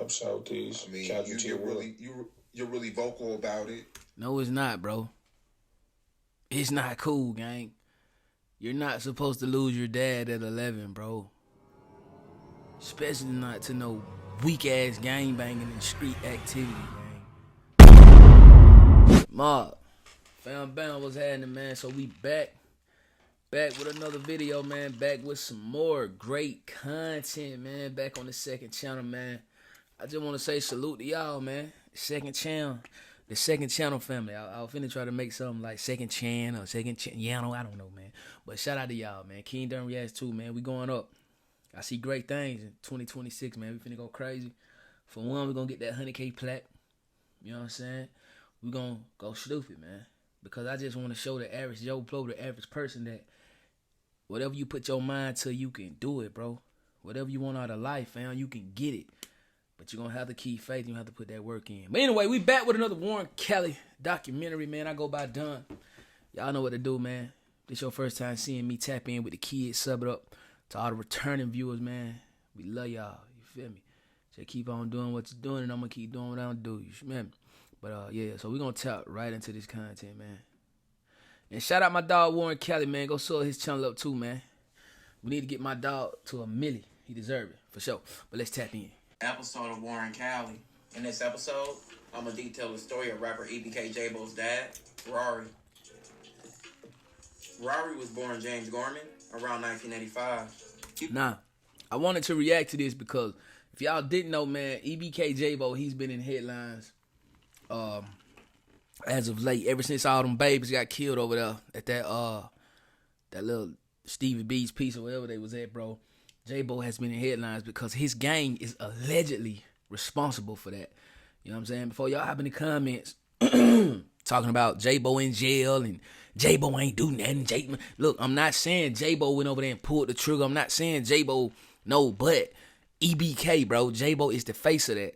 up Southeast. I mean, Casualty you're really vocal about it. No, it's not, bro. It's not cool, gang. You're not supposed to lose your dad at 11, bro. Especially not to no weak-ass gang banging and street activity, gang. Mob. Found Bound was happening, man. So we back with another video, man. Back with some more great content, man. Back on the second channel, man. I just want to say salute to y'all, man. The second channel family. I was finna try to make something like second channel, I don't know, man. But shout out to y'all, man. King Durham Reacts too, man. We going up. I see great things in 2026, man. We finna go crazy. For one, we're gonna get that 100K plaque. You know what I'm saying? We gonna go stupid, man. Because I just want to show the average Joe Blow, the average person, that whatever you put your mind to, you can do it, bro. Whatever you want out of life, fam, you can get it. But you're going to have to keep faith. You have to put that work in. But anyway, we back with another Warren Kelly documentary, man. I go by Dunn. Y'all know what to do, man. This your first time seeing me tap in with the kids. Sub it up to all the returning viewers, man. We love y'all. You feel me? Just keep on doing what you're doing, and I'm going to keep doing what I'm doing. You feel me? But, yeah, so we're going to tap right into this content, man. And shout out my dog, Warren Kelly, man. Go soil his channel up, too, man. We need to get my dog to a milli. He deserve it, for sure. But let's tap in. Episode of Warren Kelly. In this episode, I'm going to detail the story of rapper EBK JAAYBO'S dad, Rari. Rari was born James Gorman around 1985. Nah, I wanted to react to this because if y'all didn't know, man, EBK JAAYBO, he's been in headlines as of late, ever since all them babies got killed over there at that little Stevie B's piece or wherever they was at, bro. JAAYBO has been in headlines because his gang is allegedly responsible for that. You know what I'm saying? Before y'all hop in the comments talking about JAAYBO in jail and JAAYBO ain't do nothing. Look, I'm not saying JAAYBO went over there and pulled the trigger. I'm not saying JAAYBO no, but EBK, bro. JAAYBO is the face of that.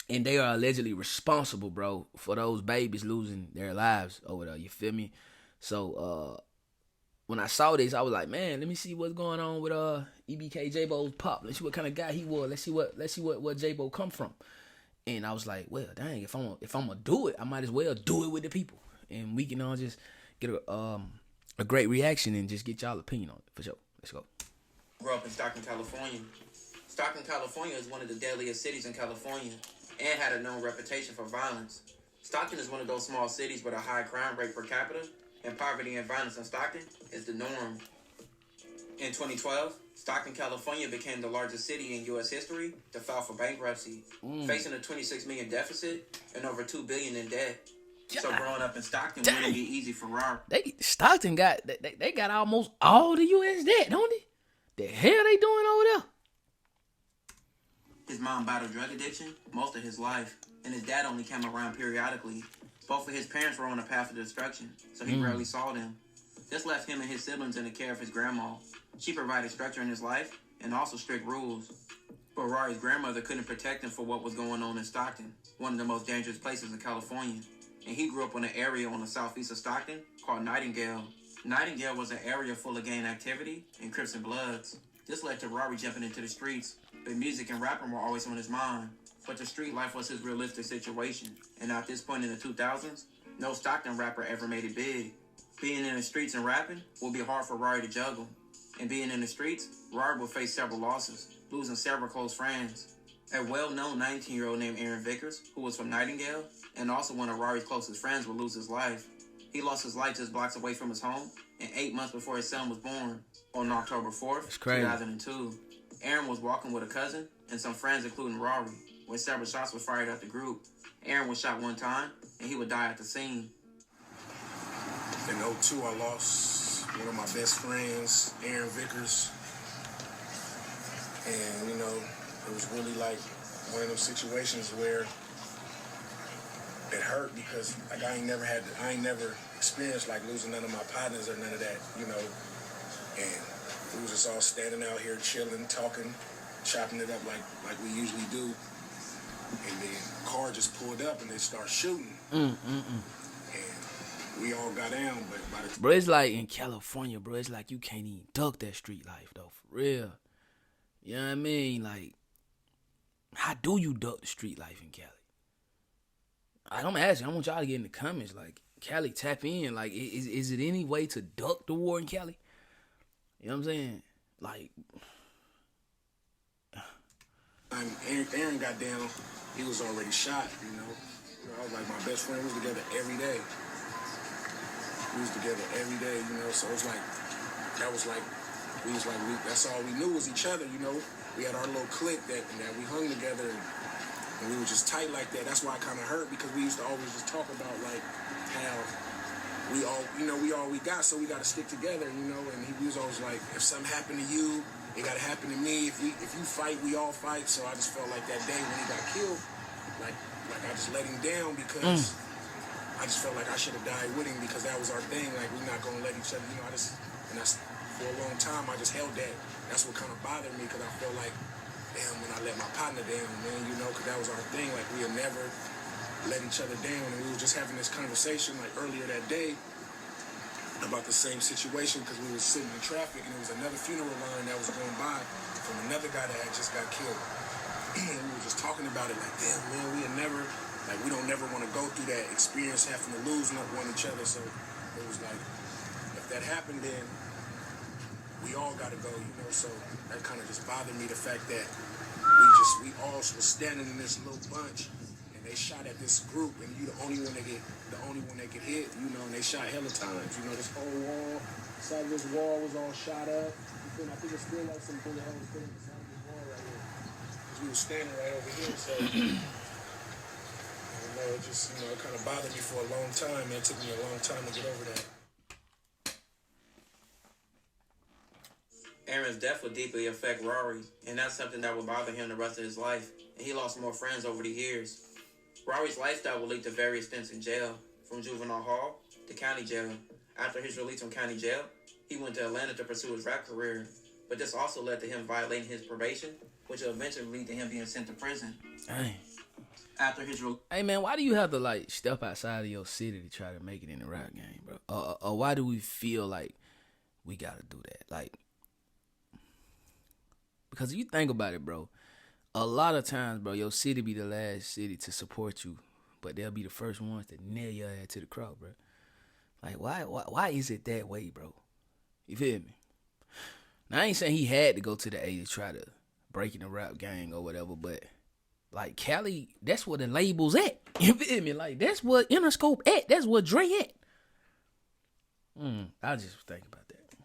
And they are allegedly responsible, bro, for those babies losing their lives over there. You feel me? So, when I saw this, I was like, man, let me see what's going on with EBK JAAYBO's pop. Let's see what kind of guy he was. Let's see what JAAYBO come from. And I was like, well, dang, if I'm gonna do it, I might as well do it with the people, and we can all just get a great reaction and just get y'all opinion on it for sure. Let's go. Grew up in Stockton, California. Stockton, California is one of the deadliest cities in California and had a known reputation for violence. Stockton is one of those small cities with a high crime rate per capita, and poverty and violence in Stockton is the norm. In 2012, Stockton, California became the largest city in U.S. history to file for bankruptcy, facing a $26 million deficit and over $2 billion in debt. God. So growing up in Stockton wouldn't be easy for Rari. Stockton got almost all the U.S. debt, don't they? The hell they doing over there? His mom battled drug addiction most of his life, and his dad only came around periodically. Both of his parents were on a path of destruction, so he rarely saw them. This left him and his siblings in the care of his grandma. She provided structure in his life and also strict rules. But Rari's grandmother couldn't protect him for what was going on in Stockton, one of the most dangerous places in California. And he grew up in an area on the southeast of Stockton called Nightingale. Nightingale was an area full of gang activity and Crips and Bloods. This led to Rari jumping into the streets, but music and rapping were always on his mind. But the street life was his realistic situation. And at this point in the 2000s, no Stockton rapper ever made it big. Being in the streets and rapping will be hard for Rari to juggle. And being in the streets, Rari will face several losses, losing several close friends. A well-known 19-year-old named Aaron Vickers, who was from Nightingale, and also one of Rari's closest friends, will lose his life. He lost his life just blocks away from his home, and 8 months before his son was born. On October 4th, 2002, Aaron was walking with a cousin and some friends, including Rari, when several shots were fired at the group. Aaron was shot one time, and he would die at the scene. In 2002, I lost one of my best friends, Aaron Vickers. And, it was really like one of those situations where it hurt because like I ain't never experienced like losing none of my partners or none of that, And we was just all standing out here chilling, talking, chopping it up like we usually do. And then car just pulled up and they start shooting. And we all got down, but by the bro, it's like in California, bro. It's like you can't even duck that street life, though. For real. You know what I mean? Like, How do you duck the street life in Cali? Like, I'm asking. I want y'all to get in the comments. Like, Cali, tap in. Like, is it any way to duck the war in Cali? You know what I'm saying? Like, Aaron got down. He was already shot. You know, I was like my best friend. We was together every day. You know. So it's like that was like we was like that's all we knew was each other. You know, we had our little clique that we hung together. And we were just tight like that. That's why I kind of hurt, because we used to always just talk about like how we all we got, so we got to stick together, you know. And he was always like, if something happened to you, it got to happen to me. If you fight, we all fight. So I just felt like that day when he got killed, like I just let him down, because I just felt like I should have died with him, because that was our thing. Like, we're not gonna let each other, you know. And that's for a long time. I just held that. That's what kind of bothered me, because I felt like, damn, when I let my partner down, man, you know, because that was our thing. Like, we had never let each other down. And we were just having this conversation, like, earlier that day about the same situation, because we were sitting in traffic, and there was another funeral line that was going by from another guy that had just got killed. And we were just talking about it, like, damn, man, we had never, like, we don't never want to go through that experience, having to lose one each other. So it was like, if that happened, then we all got to go, you know. So that kind of just bothered me, the fact that we all was standing in this little bunch, and they shot at this group, and you the only one that get hit, you know. And they shot hella times, you know. This whole wall, side of this wall was all shot up. I think it's still like some bullet holes still in the side of this wall right here. We were standing right over here, so I don't know. It just, you know, it kind of bothered me for a long time. Man, it took me a long time to get over that. Aaron's death would deeply affect Rari, and that's something that would bother him the rest of his life, and he lost more friends over the years. Rari's lifestyle would lead to various stints in jail, from juvenile hall to county jail. After his release from county jail, he went to Atlanta to pursue his rap career, but this also led to him violating his probation, which will eventually lead to him being sent to prison. dang. After his release... Hey, man, why do you have to, like, step outside of your city to try to make it in the rap game, bro? Or why do we feel like we got to do that? Like, because you think about it, bro, a lot of times, bro, your city be the last city to support you, but they'll be the first ones to nail your ass to the cross, bro. Like, why is it that way, bro? You feel me? Now, I ain't saying he had to go to the A to try to break in the rap gang or whatever, but, like, Cali, that's where the label's at. You feel me? Like, that's what Interscope at. That's what Dre at. I just think about that.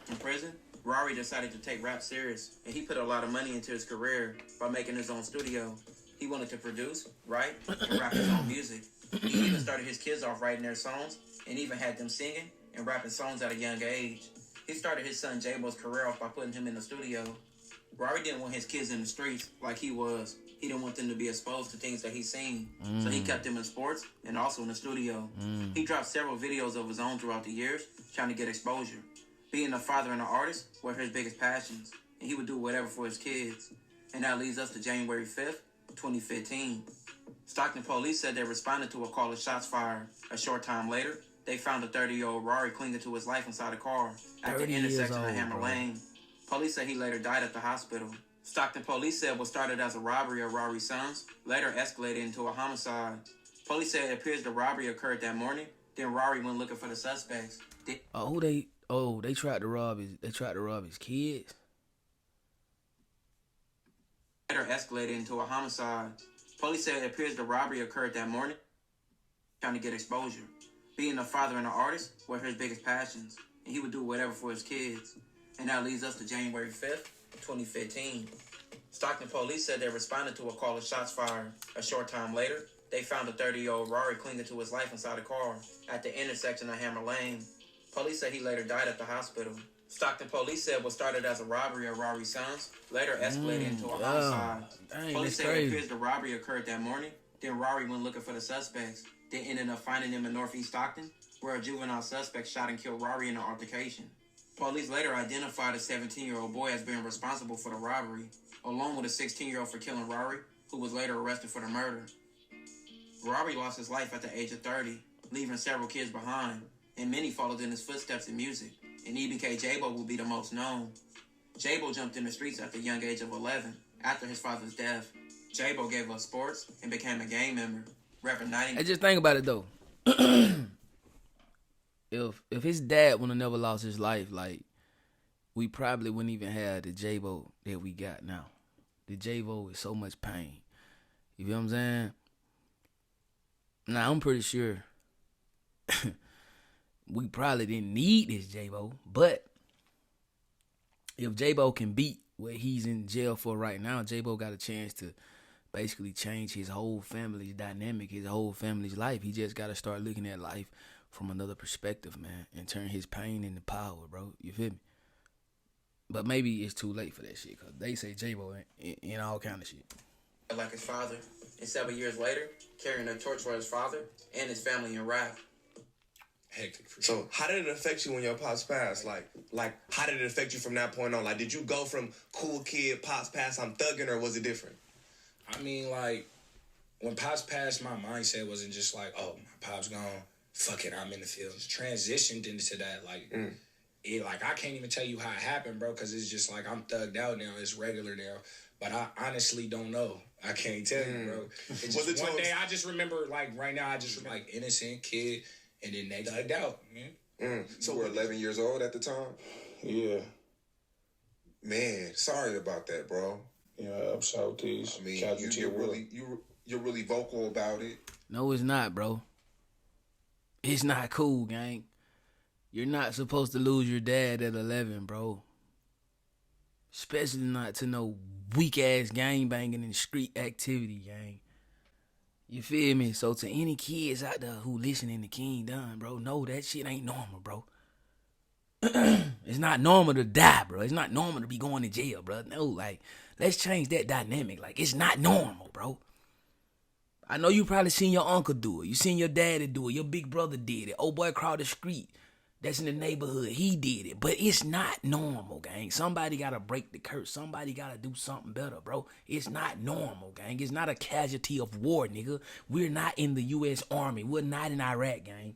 In prison, Rari decided to take rap serious, and he put a lot of money into his career by making his own studio. He wanted to produce, write, and rap his own music. He even started his kids off writing their songs, and even had them singing and rapping songs at a young age. He started his son JAAYBO'S career off by putting him in the studio. Rari didn't want his kids in the streets like he was. He didn't want them to be exposed to things that he's seen. So he kept them in sports and also in the studio. He dropped several videos of his own throughout the years, trying to get exposure. Being a father and an artist were his biggest passions, and he would do whatever for his kids. And that leads us to January 5th, 2015. Stockton police said they responded to a call of shots fired. A short time later, they found a 30-year-old Rari clinging to his life inside a car at the intersection of Hammer Lane. Police said he later died at the hospital. Stockton police said what started as a robbery of Rari's sons later escalated into a homicide. Police said it appears the robbery occurred that morning. Then Rari went looking for the suspects. They tried to rob his kids. Later escalated into a homicide. Police said it appears the robbery occurred that morning. Trying to get exposure. Being a father and an artist were his biggest passions, and he would do whatever for his kids. And that leads us to January 5th, 2015. Stockton police said they responded to a call of shots fired. A short time later, they found a 30-year-old Rari clinging to his life inside a car at the intersection of Hammer Lane. Police said he later died at the hospital. Stockton police said what started as a robbery of Rari's sons later escalated into a homicide. Police said it appears the robbery occurred that morning. Then Rari went looking for the suspects. They ended up finding them in Northeast Stockton, where a juvenile suspect shot and killed Rari in an altercation. Police later identified a 17-year-old boy as being responsible for the robbery, along with a 16-year-old for killing Rari, who was later arrested for the murder. Rari lost his life at the age of 30, leaving several kids behind, and many followed in his footsteps in music, and EBK JAAYBO will be the most known. JAAYBO jumped in the streets at the young age of 11, after his father's death. J-Bo gave up sports and became a gang member, rapping 90. And just think about it though. If his dad would have never lost his life, like, we probably wouldn't even have the J-Bo that we got now. The J-Bo is so much pain. You feel what I'm saying? Now, I'm pretty sure we probably didn't need this J-Bo, but if J-Bo can beat what he's in jail for right now, J-Bo got a chance to basically change his whole family's dynamic, his whole family's life. He just got to start looking at life from another perspective, man, and turn his pain into power, bro. You feel me? But maybe it's too late for that shit, because they say J-Bo in all kind of shit. Like his father, and 7 years later, carrying a torch for his father and his family in wrath. Hectic for sure. So how did it affect you when your pops passed? Like how did it affect you from that point on? Like, did you go from cool kid, pops passed, I'm thugging, or was it different? I mean, like, when Pops passed, my mindset wasn't just like, oh, my Pop's gone, fuck it, I'm in the field. Just transitioned into that, like, like, I can't even tell you how it happened, bro, because it's just like, I'm thugged out now, it's regular now, but I honestly don't know. I can't tell you, bro. It's just one day, I just remember, like, right now, I just, like, innocent kid, and then they thugged out, man. So you were 11 years old at the time? Yeah. Man, sorry about that, bro. Yeah, I'm Southeast. I mean, you're really vocal about it. No, it's not, bro. It's not cool, gang. You're not supposed to lose your dad at 11, bro. Especially not to no weak-ass gang banging and street activity, gang. You feel me? So to any kids out there who listening to King Don, bro, no, that shit ain't normal, bro. It's not normal to die, bro. It's not normal to be going to jail, bro. No, like, let's change that dynamic. Like, it's not normal, bro. I know you probably seen your uncle do it. You seen your daddy do it. Your big brother did it. Old boy across the street that's in the neighborhood, he did it. But it's not normal, gang. Somebody got to break the curse. Somebody got to do something better, bro. It's not normal, gang. It's not a casualty of war, nigga. We're not in the U.S. Army. We're not in Iraq, gang.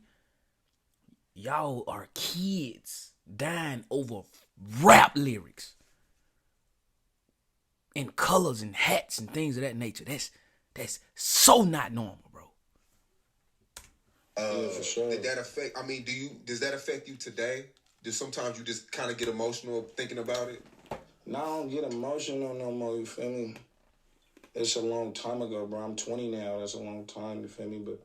Y'all are kids dying over rap lyrics and colors and hats and things of that nature. That's so not normal, bro. Yeah, for sure. Did that affect? I mean, does that affect you today? Do sometimes you just kind of get emotional thinking about it? No, I don't get emotional no more. You feel me? It's a long time ago, bro. I'm 20 now. That's a long time. You feel me? But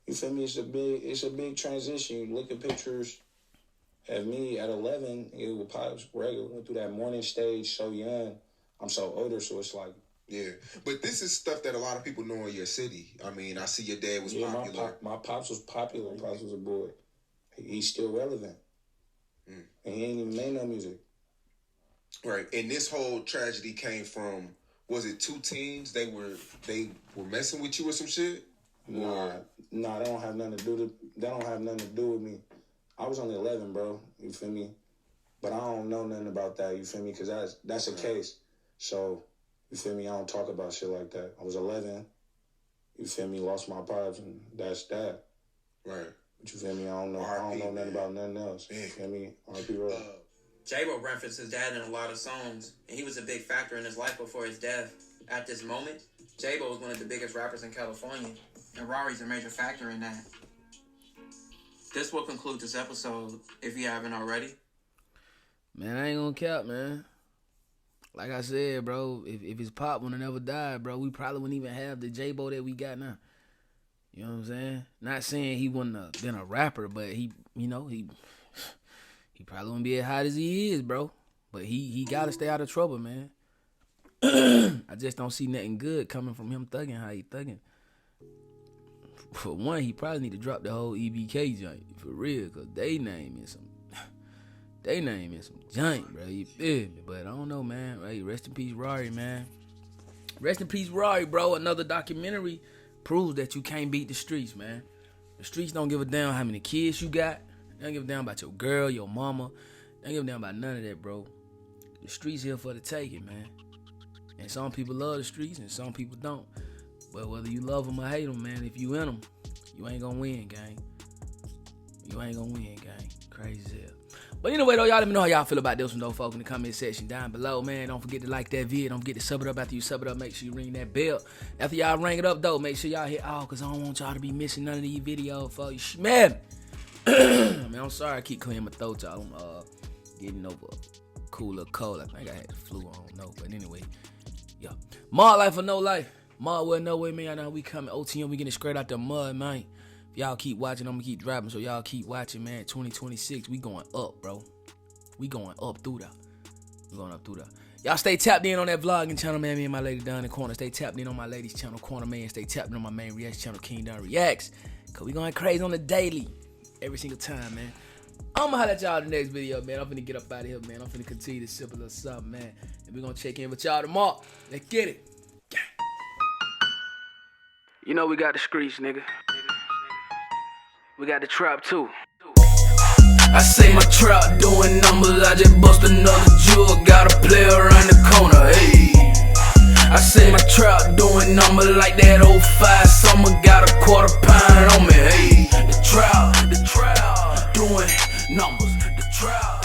you feel me? It's a big transition. You look at pictures of me at 11. It was Pops regular. Went through that morning stage so young. I'm so older, so it's like. Yeah, but this is stuff that a lot of people know in your city. I mean, I see your dad was popular. My Pops was popular. Pops was a boy. He's still relevant. And he ain't even made no music. Right, and this whole tragedy came from, was it two teams? They were messing with you or some shit? Nah, that don't have nothing to do with me. I was only 11, bro. You feel me? But I don't know nothing about that. You feel me? Because that's a case. So. You feel me? I don't talk about shit like that. I was 11. You feel me? Lost my pops, and that's that. Right. But you feel me? I don't know nothing about nothing else. You feel me? R.P. Rari. J-Bo referenced his dad in a lot of songs, and he was a big factor in his life before his death. At this moment, J-Bo is one of the biggest rappers in California, and Rari's a major factor in that. This will conclude this episode, if you haven't already. Man, I ain't gonna cap, man. Like I said, bro, if his pop would have never died, bro, we probably wouldn't even have the J-Bo that we got now. You know what I'm saying? Not saying he wouldn't have been a rapper, but he probably wouldn't be as hot as he is, bro. But he got to stay out of trouble, man. I just don't see nothing good coming from him thugging how he thugging. For one, he probably need to drop the whole EBK joint, for real, because they name is some junk, bro. You feel me? But I don't know, man. Right? Rest in peace, Rari, man. Rest in peace, Rari, bro. Another documentary proves that you can't beat the streets, man. The streets don't give a damn how many kids you got. They don't give a damn about your girl, your mama. They don't give a damn about none of that, bro. The streets here for the taking, man. And some people love the streets and some people don't. But whether you love them or hate them, man, if you in them, you ain't gonna win, gang. You ain't gonna win, gang. Crazy as hell. But anyway, though, y'all let me know how y'all feel about this one, though, folks, in the comment section down below, man. Don't forget to like that video. Don't forget to sub it up. After you sub it up, make sure you ring that bell. After y'all ring it up, though, make sure y'all hit all, because I don't want y'all to be missing none of these videos, folks. Man, man, I'm sorry I keep clearing my throat, y'all. I'm getting over a cool little cold. I think I had the flu. I don't know. But anyway, yeah. Mud life or no life. Mud well, no way, man. I know we coming. OTM, we getting straight out the mud, man. Y'all keep watching, I'm gonna keep dropping, so y'all keep watching, man. 2026, we going up, bro. We going up through that. We going up through that. Y'all stay tapped in on that vlogging channel, man. Me and my lady down in the corner. Stay tapped in on my lady's channel, Corner Man. Stay tapped in on my main reaction channel, King Down Reacts. Cause we going crazy on the daily. Every single time, man. I'm gonna holler at y'all in the next video, man. I'm finna get up out of here, man. I'm finna continue to sip a little something, man. And we gonna check in with y'all tomorrow. Let's get it. You know we got the streets, nigga. We got the trap too. I say my trap doing numbers, I just bust another jewel. Got a player around the corner, hey. I say my trap doing numbers like that 05 summer. Got a quarter pound on me, hey. The trap doing numbers, the trap.